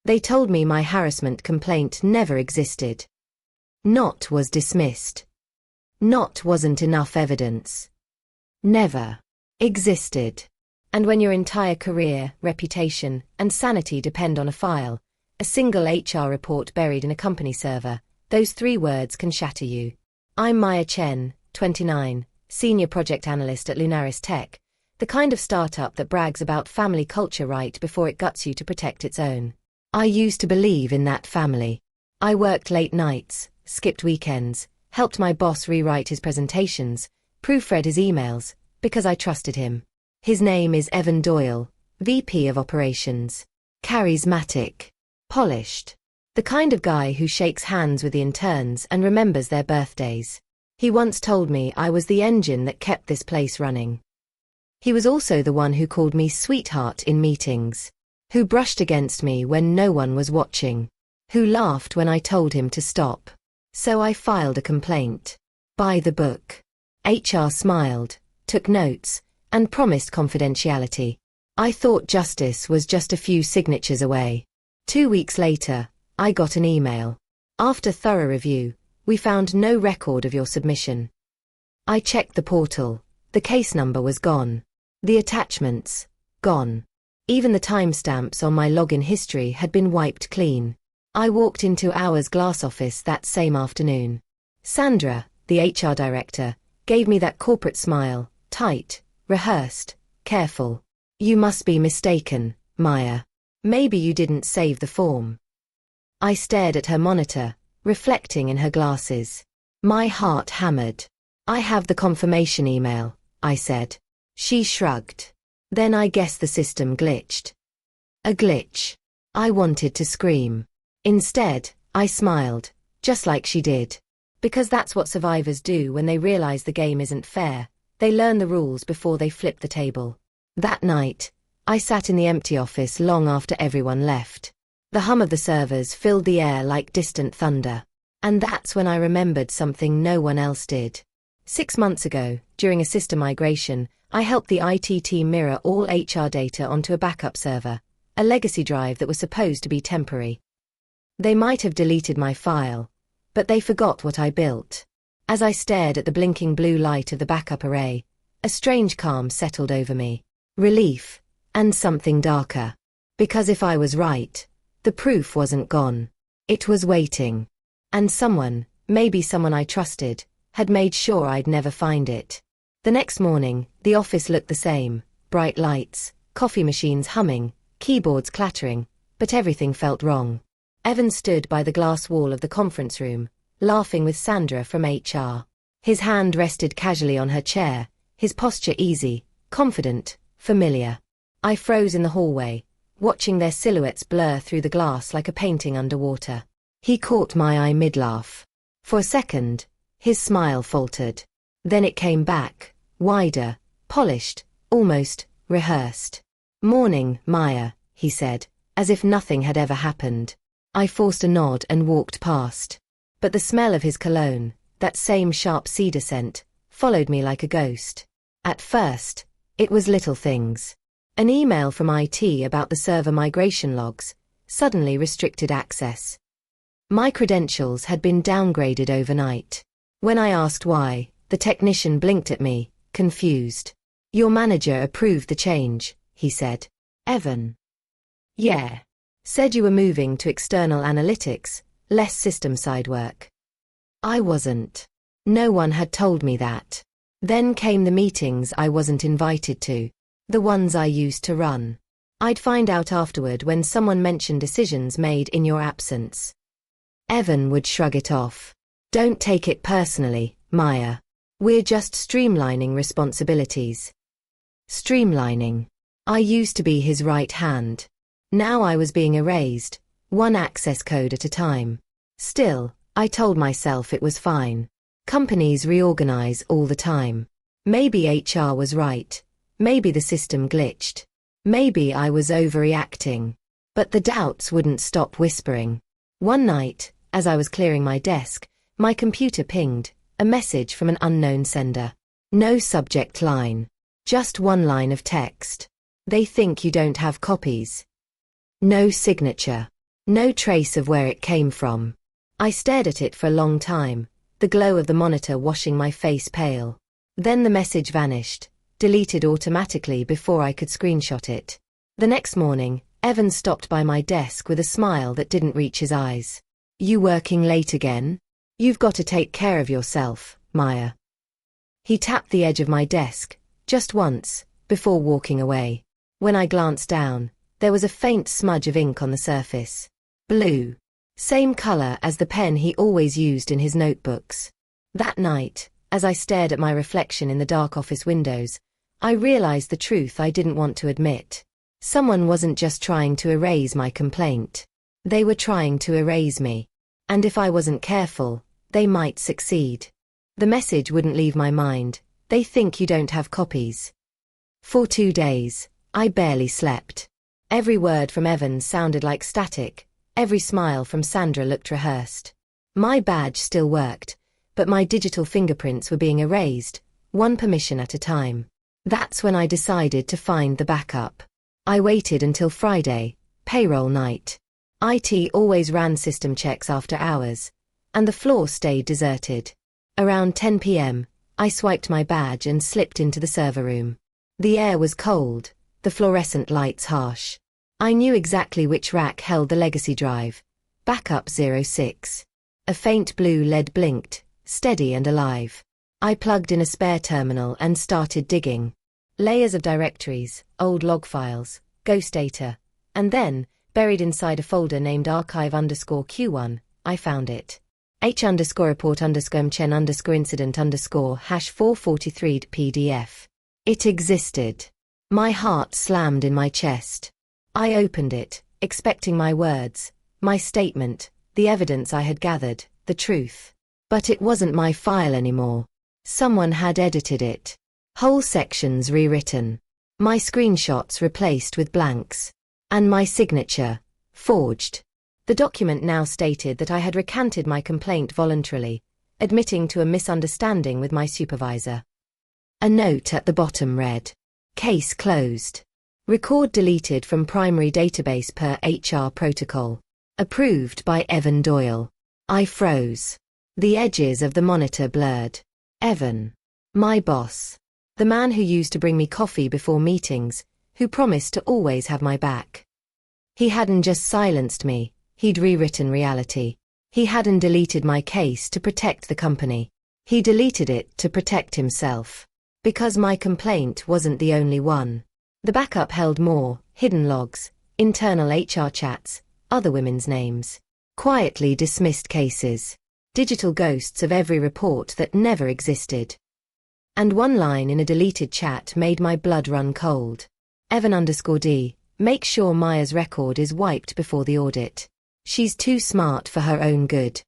They told me my harassment complaint never existed. Not was dismissed. Not wasn't enough evidence. Never existed. And when your entire career, reputation, and sanity depend on a file, a single HR report buried in a company server, those 3 words can shatter you. I'm Maya Chen, 29, Senior Project Analyst at Lunaris Tech, the kind of startup that brags about family culture right before it guts you to protect its own. I used to believe in that family. I worked late nights, skipped weekends, helped my boss rewrite his presentations, proofread his emails, because I trusted him. His name is Evan Doyle, VP of Operations. Charismatic. Polished. The kind of guy who shakes hands with the interns and remembers their birthdays. He once told me I was the engine that kept this place running. He was also the one who called me sweetheart in meetings. Who brushed against me when no one was watching. Who laughed when I told him to stop. So I filed a complaint. By the book. HR smiled, took notes, and promised confidentiality. I thought justice was just a few signatures away. 2 weeks later, I got an email. After thorough review, we found no record of your submission. I checked the portal. The case number was gone. The attachments, gone. Even the timestamps on my login history had been wiped clean. I walked into our glass office that same afternoon. Sandra, the HR director, gave me that corporate smile, tight, rehearsed, careful. You must be mistaken, Maya. Maybe you didn't save the form. I stared at her monitor, reflecting in her glasses. My heart hammered. I have the confirmation email, I said. She shrugged. Then I guess the system glitched. A glitch. I wanted to scream. Instead, I smiled, just like she did. Because that's what survivors do when they realize the game isn't fair. They learn the rules before they flip the table. That night, I sat in the empty office long after everyone left. The hum of the servers filled the air like distant thunder. And that's when I remembered something no one else did. 6 months ago, during a system migration, I helped the IT team mirror all HR data onto a backup server, a legacy drive that was supposed to be temporary. They might have deleted my file, but they forgot what I built. As I stared at the blinking blue light of the backup array, a strange calm settled over me. Relief, and something darker. Because if I was right, the proof wasn't gone. It was waiting. And someone, maybe someone I trusted, had made sure I'd never find it. The next morning, the office looked the same, bright lights, coffee machines humming, keyboards clattering, but everything felt wrong. Evan stood by the glass wall of the conference room, laughing with Sandra from HR. His hand rested casually on her chair, his posture easy, confident, familiar. I froze in the hallway, watching their silhouettes blur through the glass like a painting underwater. He caught my eye mid-laugh. For a second, his smile faltered. Then it came back, wider, polished, almost rehearsed. "Morning, Maya," he said, as if nothing had ever happened. I forced a nod and walked past. But the smell of his cologne, that same sharp cedar scent, followed me like a ghost. At first, it was little things. An email from IT about the server migration logs, suddenly restricted access. My credentials had been downgraded overnight. When I asked why, the technician blinked at me, confused. "Your manager approved the change," he said. "Evan." "Yeah. Said you were moving to external analytics, less system-side work." I wasn't. No one had told me that. Then came the meetings I wasn't invited to. The ones I used to run. I'd find out afterward when someone mentioned decisions made in your absence. Evan would shrug it off. "Don't take it personally, Maya. We're just streamlining responsibilities." Streamlining. I used to be his right hand. Now I was being erased, one access code at a time. Still, I told myself it was fine. Companies reorganize all the time. Maybe HR was right. Maybe the system glitched. Maybe I was overreacting. But the doubts wouldn't stop whispering. One night, as I was clearing my desk, my computer pinged, a message from an unknown sender. No subject line. Just one line of text. "They think you don't have copies." No signature. No trace of where it came from. I stared at it for a long time, the glow of the monitor washing my face pale. Then the message vanished, deleted automatically before I could screenshot it. The next morning, Evan stopped by my desk with a smile that didn't reach his eyes. "You working late again? You've got to take care of yourself, Maya." He tapped the edge of my desk, just once, before walking away. When I glanced down, there was a faint smudge of ink on the surface. Blue. Same color as the pen he always used in his notebooks. That night, as I stared at my reflection in the dark office windows, I realized the truth I didn't want to admit. Someone wasn't just trying to erase my complaint. They were trying to erase me. And if I wasn't careful, they might succeed. The message wouldn't leave my mind. "They think you don't have copies." For 2 days, I barely slept. Every word from Evan sounded like static. Every smile from Sandra looked rehearsed. My badge still worked, but my digital fingerprints were being erased, one permission at a time. That's when I decided to find the backup. I waited until Friday, payroll night. IT always ran system checks after hours, and the floor stayed deserted. Around 10 p.m., I swiped my badge and slipped into the server room. The air was cold, the fluorescent lights harsh. I knew exactly which rack held the legacy drive. Backup 06. A faint blue LED blinked, steady and alive. I plugged in a spare terminal and started digging. Layers of directories, old log files, ghost data, and then, buried inside a folder named archive_Q1, I found it. h_report_Chen_incident_hash443 PDF. It existed. My heart slammed in my chest. I opened it, expecting my words, my statement, the evidence I had gathered, the truth. But it wasn't my file anymore. Someone had edited it. Whole sections rewritten. My screenshots replaced with blanks. And my signature, forged. The document now stated that I had recanted my complaint voluntarily, admitting to a misunderstanding with my supervisor. A note at the bottom read, "Case closed. Record deleted from primary database per HR protocol. Approved by Evan Doyle." I froze. The edges of the monitor blurred. Evan. My boss. The man who used to bring me coffee before meetings, who promised to always have my back. He hadn't just silenced me, he'd rewritten reality. He hadn't deleted my case to protect the company. He deleted it to protect himself. Because my complaint wasn't the only one. The backup held more, hidden logs, internal HR chats, other women's names. Quietly dismissed cases. Digital ghosts of every report that never existed. And one line in a deleted chat made my blood run cold. Evan_D, make sure Maya's record is wiped before the audit. She's too smart for her own good.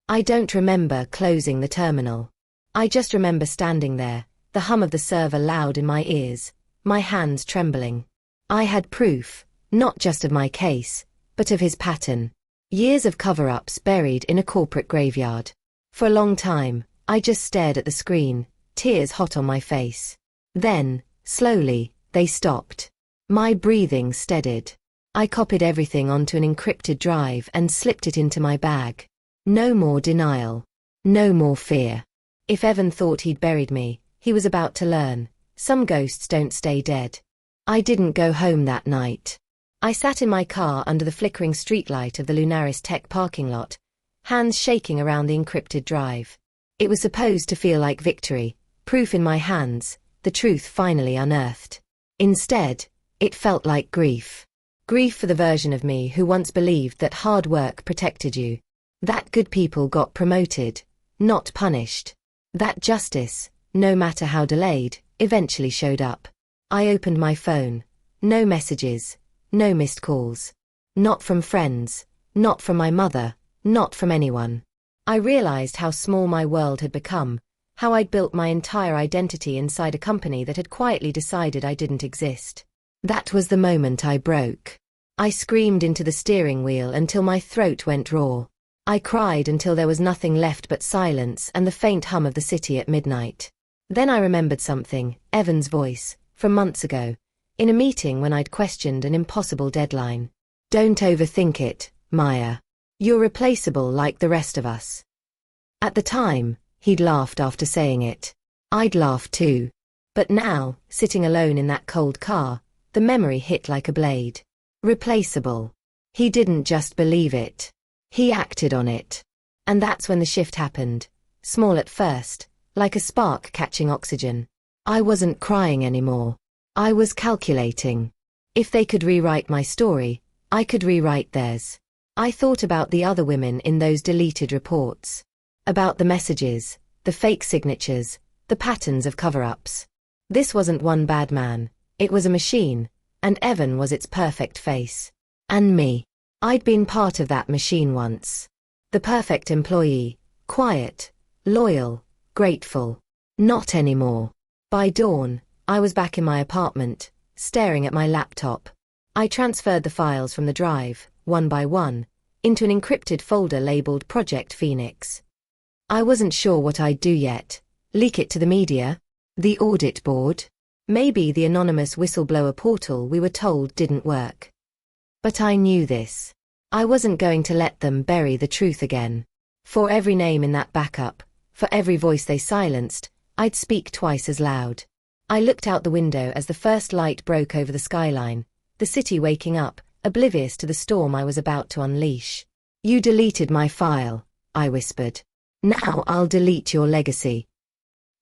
I don't remember closing the terminal. I just remember standing there, the hum of the server loud in my ears, my hands trembling. I had proof, not just of my case, but of his pattern. Years of cover-ups buried in a corporate graveyard. For a long time, I just stared at the screen, tears hot on my face. Then, slowly, they stopped. My breathing steadied. I copied everything onto an encrypted drive and slipped it into my bag. No more denial. No more fear. If Evan thought he'd buried me, he was about to learn. Some ghosts don't stay dead. I didn't go home that night. I sat in my car under the flickering streetlight of the Lunaris Tech parking lot, hands shaking around the encrypted drive. It was supposed to feel like victory, proof in my hands, the truth finally unearthed. Instead, it felt like grief. Grief for the version of me who once believed that hard work protected you. That good people got promoted, not punished. That justice, no matter how delayed, eventually showed up. I opened my phone. No messages, no missed calls. Not from friends, not from my mother, not from anyone. I realized how small my world had become, how I'd built my entire identity inside a company that had quietly decided I didn't exist. That was the moment I broke. I screamed into the steering wheel until my throat went raw. I cried until there was nothing left but silence and the faint hum of the city at midnight. Then I remembered something, Evan's voice, from months ago, in a meeting when I'd questioned an impossible deadline. "Don't overthink it, Maya. You're replaceable like the rest of us. At the time, he'd laughed after saying it. I'd laughed too. But now, sitting alone in that cold car, the memory hit like a blade. Replaceable. He didn't just believe it. He acted on it. And that's when the shift happened. Small at first, like a spark catching oxygen. I wasn't crying anymore. I was calculating. If they could rewrite my story, I could rewrite theirs. I thought about the other women in those deleted reports. About the messages, the fake signatures, the patterns of cover-ups. This wasn't one bad man. It was a machine, and Evan was its perfect face. And me. I'd been part of that machine once. The perfect employee, quiet, loyal, grateful. Not anymore. By dawn, I was back in my apartment, staring at my laptop. I transferred the files from the drive, one by one, into an encrypted folder labeled Project Phoenix. I wasn't sure what I'd do yet. Leak it to the media? The audit board? Maybe the anonymous whistleblower portal we were told didn't work. But I knew this. I wasn't going to let them bury the truth again. For every name in that backup, for every voice they silenced, I'd speak twice as loud. I looked out the window as the first light broke over the skyline, the city waking up, oblivious to the storm I was about to unleash. You deleted my file, I whispered. Now I'll delete your legacy.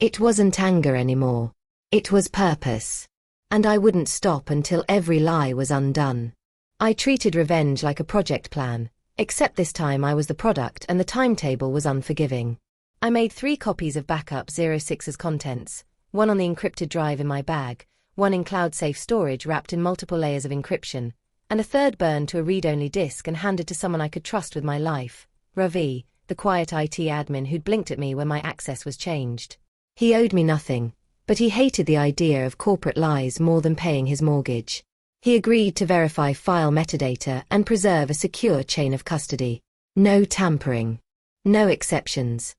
It wasn't anger anymore. It was purpose. And I wouldn't stop until every lie was undone. I treated revenge like a project plan, except this time I was the product and the timetable was unforgiving. I made 3 copies of backup 06's contents, one on the encrypted drive in my bag, one in cloud-safe storage wrapped in multiple layers of encryption, and a third burned to a read-only disk and handed to someone I could trust with my life, Ravi, the quiet IT admin who'd blinked at me when my access was changed. He owed me nothing, but he hated the idea of corporate lies more than paying his mortgage. He agreed to verify file metadata and preserve a secure chain of custody. No tampering. No exceptions.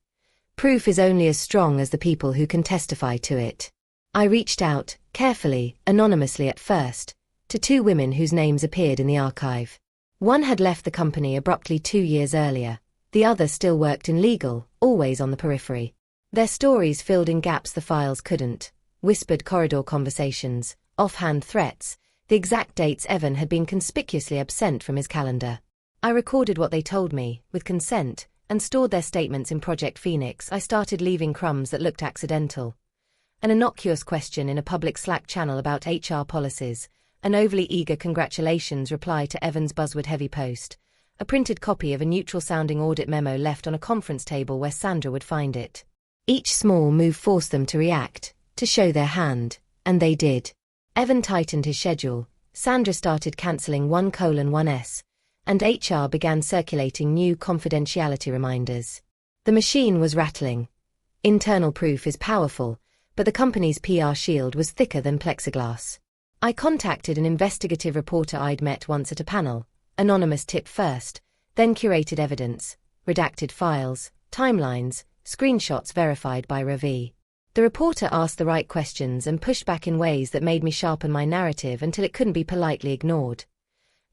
Proof is only as strong as the people who can testify to it. I reached out, carefully, anonymously at first, to 2 women whose names appeared in the archive. One had left the company abruptly 2 years earlier. The other still worked in legal, always on the periphery. Their stories filled in gaps the files couldn't. Whispered corridor conversations, offhand threats, the exact dates Evan had been conspicuously absent from his calendar. I recorded what they told me, with consent, and stored their statements in Project Phoenix. I started leaving crumbs that looked accidental. An innocuous question in a public Slack channel about HR policies, an overly eager congratulations reply to Evan's buzzword-heavy post, a printed copy of a neutral-sounding audit memo left on a conference table where Sandra would find it. Each small move forced them to react, to show their hand, and they did. Evan tightened his schedule, Sandra started cancelling 1:1s, and HR began circulating new confidentiality reminders. The machine was rattling. Internal proof is powerful, but the company's PR shield was thicker than plexiglass. I contacted an investigative reporter I'd met once at a panel, anonymous tip first, then curated evidence, redacted files, timelines, screenshots verified by Ravi. The reporter asked the right questions and pushed back in ways that made me sharpen my narrative until it couldn't be politely ignored.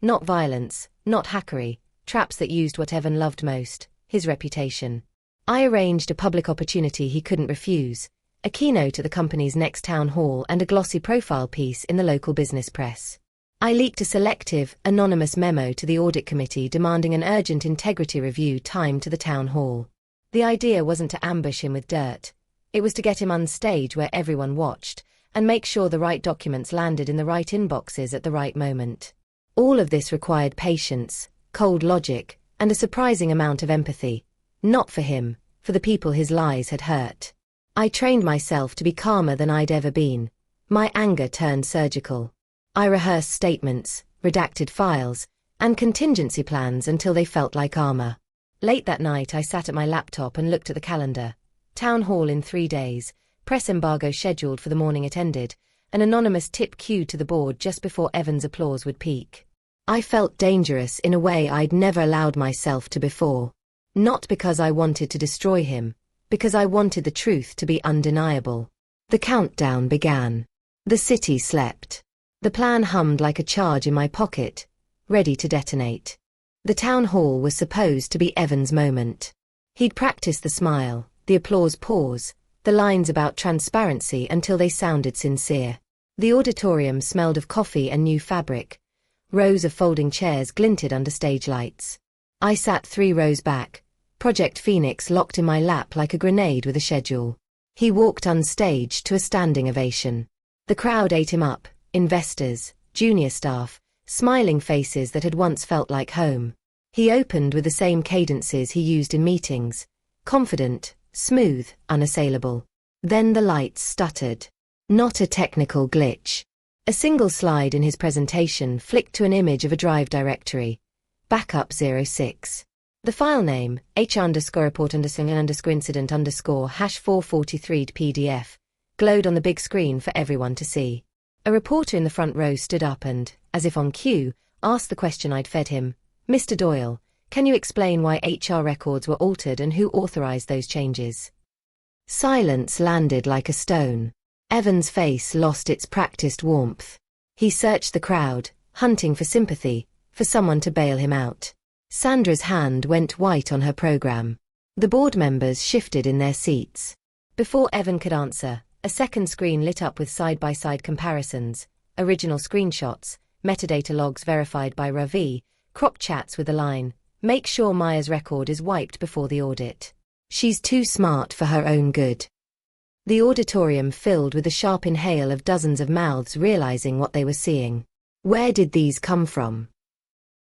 Not violence, not hackery, traps that used what Evan loved most, his reputation. I arranged a public opportunity he couldn't refuse, a keynote at the company's next town hall and a glossy profile piece in the local business press. I leaked a selective, anonymous memo to the audit committee demanding an urgent integrity review timed to the town hall. The idea wasn't to ambush him with dirt. It was to get him on stage where everyone watched, and make sure the right documents landed in the right inboxes at the right moment. All of this required patience, cold logic, and a surprising amount of empathy. Not for him, for the people his lies had hurt. I trained myself to be calmer than I'd ever been. My anger turned surgical. I rehearsed statements, redacted files, and contingency plans until they felt like armor. Late that night I sat at my laptop and looked at the calendar. Town hall in 3 days, press embargo scheduled for the morning it ended, an anonymous tip queued to the board just before Evan's applause would peak. I felt dangerous in a way I'd never allowed myself to before. Not because I wanted to destroy him, because I wanted the truth to be undeniable. The countdown began. The city slept. The plan hummed like a charge in my pocket, ready to detonate. The town hall was supposed to be Evan's moment. He'd practiced the smile, the applause pause, the lines about transparency until they sounded sincere. The auditorium smelled of coffee and new fabric. Rows of folding chairs glinted under stage lights. I sat 3 rows back, Project Phoenix locked in my lap like a grenade with a schedule. He walked unstaged to a standing ovation. The crowd ate him up, investors, junior staff, smiling faces that had once felt like home. He opened with the same cadences he used in meetings, confident, smooth, unassailable. Then the lights stuttered. Not a technical glitch. A single slide in his presentation flicked to an image of a drive directory. Backup 06. The file name, h_report_incident_hash443 PDF, glowed on the big screen for everyone to see. A reporter in the front row stood up and, as if on cue, asked the question I'd fed him. Mr. Doyle, can you explain why HR records were altered and who authorized those changes? Silence landed like a stone. Evan's face lost its practiced warmth. He searched the crowd, hunting for sympathy, for someone to bail him out. Sandra's hand went white on her program. The board members shifted in their seats. Before Evan could answer, a second screen lit up with side-by-side comparisons, original screenshots, metadata logs verified by Ravi, crop chats with the line, "Make sure Maya's record is wiped before the audit. She's too smart for her own good." The auditorium filled with the sharp inhale of dozens of mouths realizing what they were seeing. Where did these come from?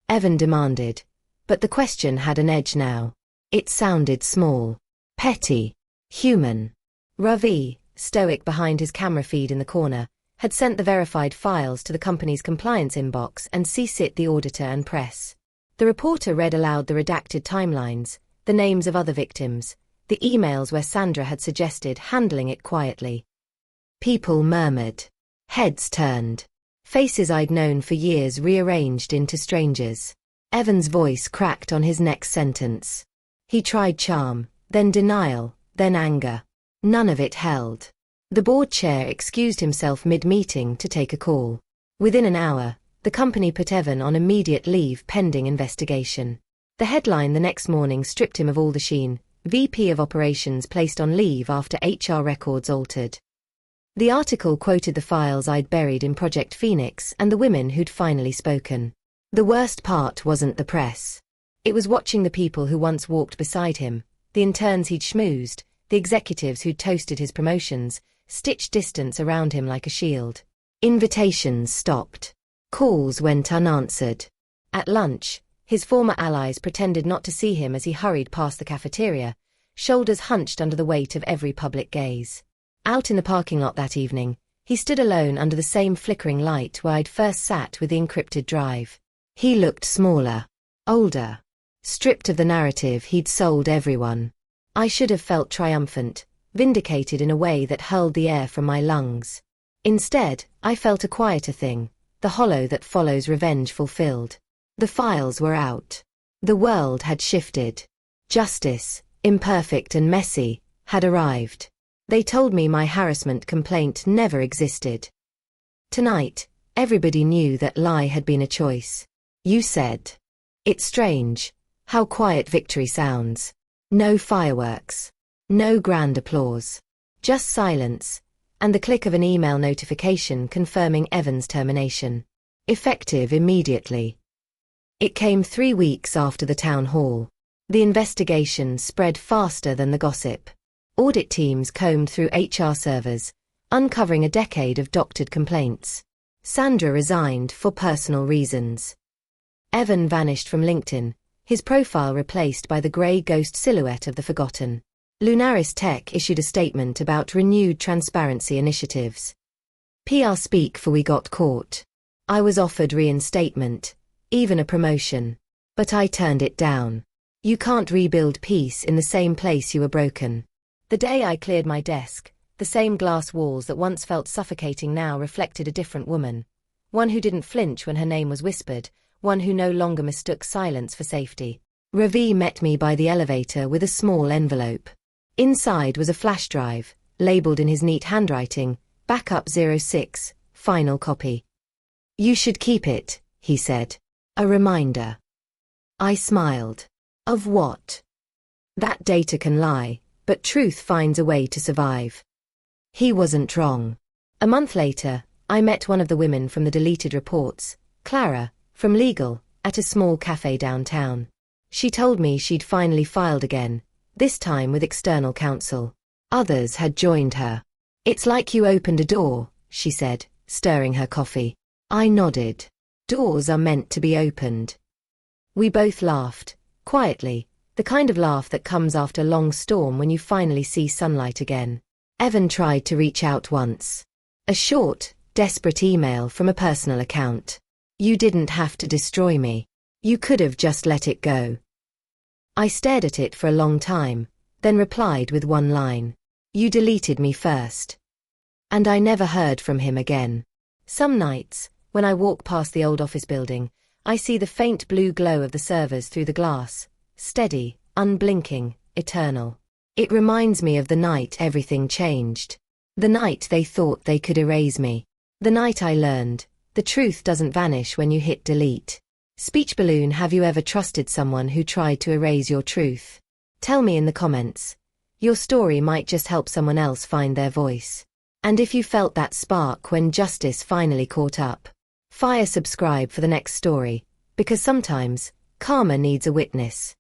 Evan demanded. But the question had an edge now. It sounded small, petty, human. Ravi, stoic behind his camera feed in the corner, had sent the verified files to the company's compliance inbox and CC'd the auditor and press. The reporter read aloud the redacted timelines, the names of other victims, the emails where Sandra had suggested handling it quietly. People murmured. Heads turned. Faces I'd known for years rearranged into strangers. Evan's voice cracked on his next sentence. He tried charm, then denial, then anger. None of it held. The board chair excused himself mid-meeting to take a call. Within an hour, the company put Evan on immediate leave pending investigation. The headline the next morning stripped him of all the sheen. VP of Operations placed on leave after HR records altered. The article quoted the files I'd buried in Project Phoenix and the women who'd finally spoken. The worst part wasn't the press. It was watching the people who once walked beside him, the interns he'd schmoozed, the executives who'd toasted his promotions, stitched distance around him like a shield. Invitations stopped. Calls went unanswered. At lunch, his former allies pretended not to see him as he hurried past the cafeteria, shoulders hunched under the weight of every public gaze. Out in the parking lot that evening, he stood alone under the same flickering light where I'd first sat with the encrypted drive. He looked smaller, older, stripped of the narrative he'd sold everyone. I should have felt triumphant, vindicated in a way that hurled the air from my lungs. Instead, I felt a quieter thing, the hollow that follows revenge fulfilled. The files were out. The world had shifted. Justice, imperfect and messy, had arrived. They told me my harassment complaint never existed. Tonight, everybody knew that lie had been a choice. You said. It's strange, how quiet victory sounds. No fireworks. No grand applause. Just silence, and the click of an email notification confirming Evan's termination. Effective immediately. It came 3 weeks after the town hall. The investigation spread faster than the gossip. Audit teams combed through HR servers, uncovering a decade of doctored complaints. Sandra resigned for personal reasons. Evan vanished from LinkedIn, his profile replaced by the grey ghost silhouette of the forgotten. Lunaris Tech issued a statement about renewed transparency initiatives. PR speak for we got caught. I was offered reinstatement, even a promotion. But I turned it down. You can't rebuild peace in the same place you were broken. The day I cleared my desk, the same glass walls that once felt suffocating now reflected a different woman. One who didn't flinch when her name was whispered, one who no longer mistook silence for safety. Ravi met me by the elevator with a small envelope. Inside was a flash drive, labeled in his neat handwriting, Backup 06, final copy. You should keep it, he said. A reminder. I smiled. Of what? That data can lie, but truth finds a way to survive. He wasn't wrong. A month later, I met one of the women from the deleted reports, Clara, from legal, at a small cafe downtown. She told me she'd finally filed again, this time with external counsel. Others had joined her. It's like you opened a door, she said, stirring her coffee. I nodded. Doors are meant to be opened. We both laughed, quietly, the kind of laugh that comes after a long storm when you finally see sunlight again. Evan tried to reach out once. A short, desperate email from a personal account. You didn't have to destroy me. You could have just let it go. I stared at it for a long time, then replied with one line. You deleted me first. And I never heard from him again. Some nights, when I walk past the old office building, I see the faint blue glow of the servers through the glass, steady, unblinking, eternal. It reminds me of the night everything changed. The night they thought they could erase me. The night I learned, the truth doesn't vanish when you hit delete. Speech balloon, have you ever trusted someone who tried to erase your truth? Tell me in the comments. Your story might just help someone else find their voice. And if you felt that spark when justice finally caught up, subscribe for the next story, because sometimes, karma needs a witness.